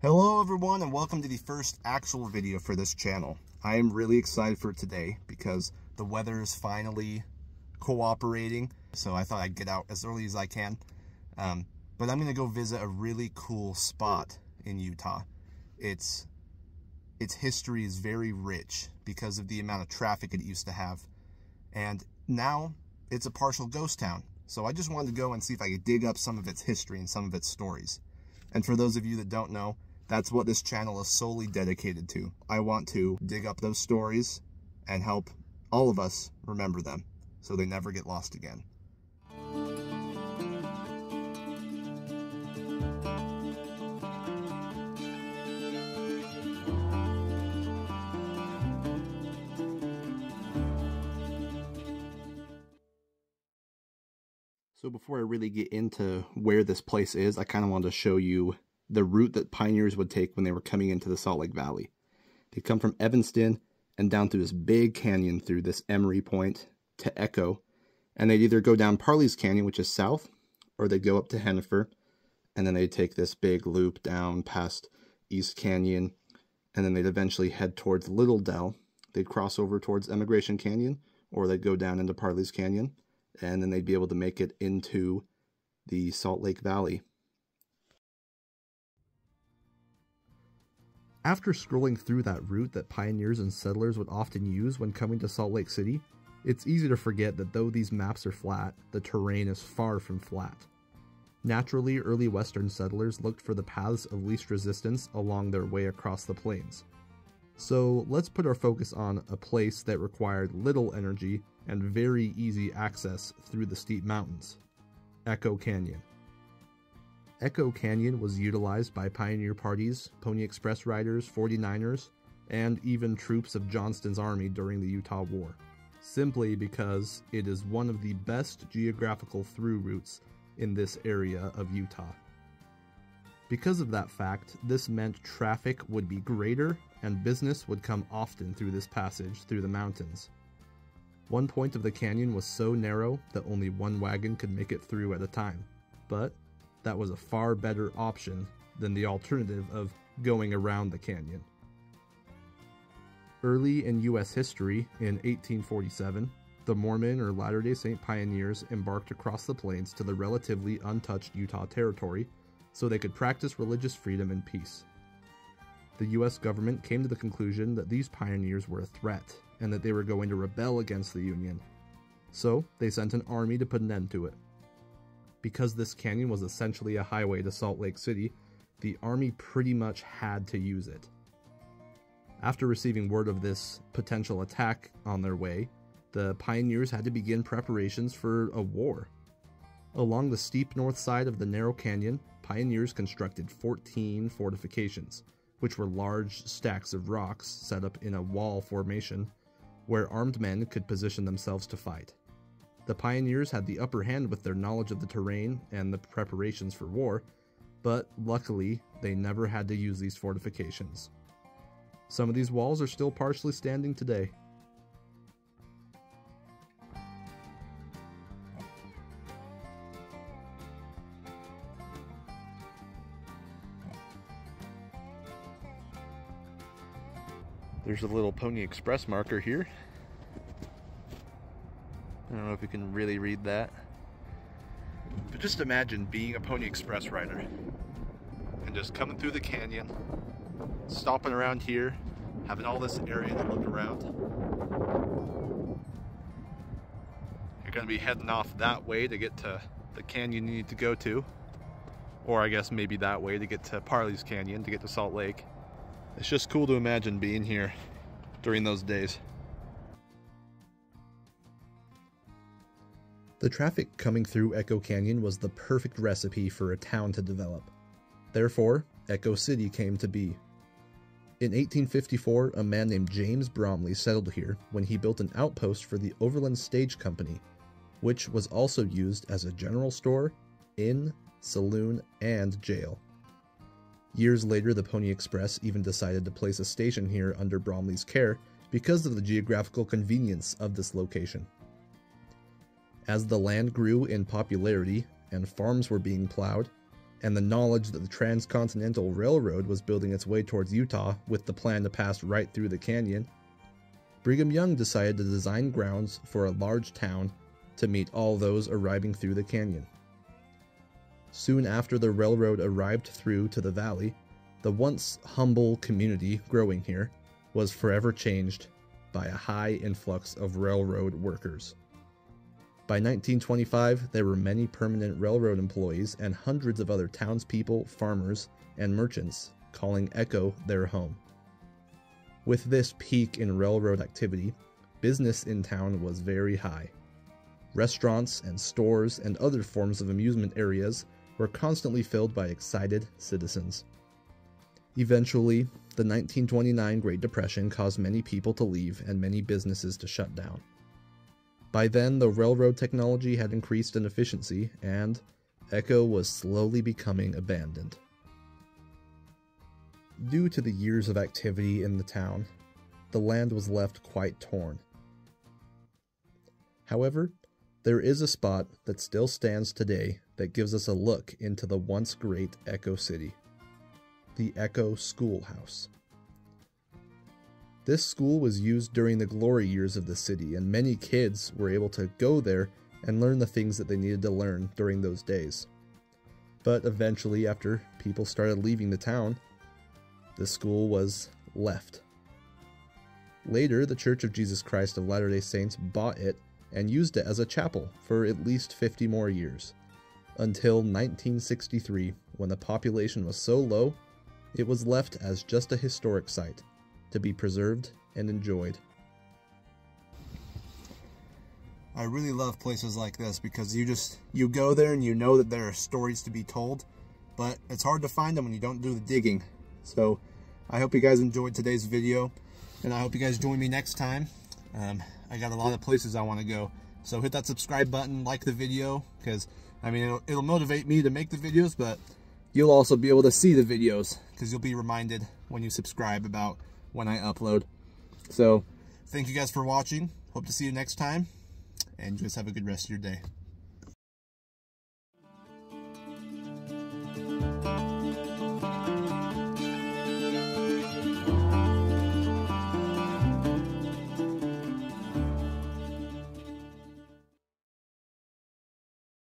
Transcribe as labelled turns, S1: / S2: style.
S1: Hello everyone and welcome to the first actual video for this channel. I am really excited for today because the weather is finally cooperating, so I thought I'd get out as early as I can. But I'm going to go visit a really cool spot in Utah. Its history is very rich because of the amount of traffic it used to have, and now it's a partial ghost town. So I just wanted to go and see if I could dig up some of its history and some of its stories. And for those of you that don't know, that's what this channel is solely dedicated to. I want to dig up those stories and help all of us remember them so they never get lost again. So before I really get into where this place is, I kind of wanted to show you the route that pioneers would take when they were coming into the Salt Lake Valley. They'd come from Evanston and down through this big canyon through this Emery Point to Echo, and they'd either go down Parley's Canyon, which is south, or they'd go up to Hennifer, and then they'd take this big loop down past East Canyon, and then they'd eventually head towards Little Dell. They'd cross over towards Emigration Canyon, or they'd go down into Parley's Canyon, and then they'd be able to make it into the Salt Lake Valley. After scrolling through that route that pioneers and settlers would often use when coming to Salt Lake City, it's easy to forget that though these maps are flat, the terrain is far from flat. Naturally, early Western settlers looked for the paths of least resistance along their way across the plains. So let's put our focus on a place that required little energy and very easy access through the steep mountains: Echo Canyon. Echo Canyon was utilized by pioneer parties, Pony Express riders, 49ers, and even troops of Johnston's army during the Utah War, simply because it is one of the best geographical through routes in this area of Utah. Because of that fact, this meant traffic would be greater and business would come often through this passage through the mountains. One point of the canyon was so narrow that only one wagon could make it through at a time, but that was a far better option than the alternative of going around the canyon. Early in U.S. history, in 1847, the Mormon or Latter-day Saint pioneers embarked across the plains to the relatively untouched Utah territory so they could practice religious freedom and peace. The U.S. government came to the conclusion that these pioneers were a threat and that they were going to rebel against the Union, so they sent an army to put an end to it. Because this canyon was essentially a highway to Salt Lake City, the army pretty much had to use it. After receiving word of this potential attack on their way, the pioneers had to begin preparations for a war. Along the steep north side of the narrow canyon, pioneers constructed 14 fortifications, which were large stacks of rocks set up in a wall formation where armed men could position themselves to fight. The pioneers had the upper hand with their knowledge of the terrain and the preparations for war, but luckily they never had to use these fortifications. Some of these walls are still partially standing today. There's a little Pony Express marker here. I don't know if you can really read that. But just imagine being a Pony Express rider and just coming through the canyon, stopping around here, having all this area to look around. You're going to be heading off that way to get to the canyon you need to go to. Or I guess maybe that way to get to Parley's Canyon, to get to Salt Lake. It's just cool to imagine being here during those days. The traffic coming through Echo Canyon was the perfect recipe for a town to develop. Therefore, Echo City came to be. In 1854, a man named James Bromley settled here when he built an outpost for the Overland Stage Company, which was also used as a general store, inn, saloon, and jail. Years later, the Pony Express even decided to place a station here under Bromley's care because of the geographical convenience of this location. As the land grew in popularity and farms were being plowed, and the knowledge that the Transcontinental Railroad was building its way towards Utah with the plan to pass right through the canyon, Brigham Young decided to design grounds for a large town to meet all those arriving through the canyon. Soon after the railroad arrived through to the valley, the once humble community growing here was forever changed by a high influx of railroad workers. By 1925, there were many permanent railroad employees and hundreds of other townspeople, farmers, and merchants calling Echo their home. With this peak in railroad activity, business in town was very high. Restaurants and stores and other forms of amusement areas were constantly filled by excited citizens. Eventually, the 1929 Great Depression caused many people to leave and many businesses to shut down. By then, the railroad technology had increased in efficiency, and Echo was slowly becoming abandoned. Due to the years of activity in the town, the land was left quite torn. However, there is a spot that still stands today that gives us a look into the once great Echo City: the Echo Schoolhouse. This school was used during the glory years of the city, and many kids were able to go there and learn the things that they needed to learn during those days. But eventually, after people started leaving the town, the school was left. Later, the Church of Jesus Christ of Latter-day Saints bought it and used it as a chapel for at least 50 more years, until 1963, when the population was so low, it was left as just a historic site to be preserved and enjoyed. I really love places like this because you go there and you know that there are stories to be told, but it's hard to find them when you don't do the digging. So I hope you guys enjoyed today's video, and I hope you guys join me next time. I got a lot of places I want to go, so hit that subscribe button, like the video, because I mean it'll motivate me to make the videos, but you'll also be able to see the videos because you'll be reminded when you subscribe about when I upload. So thank you guys for watching. Hope to see you next time, and just have a good rest of your day.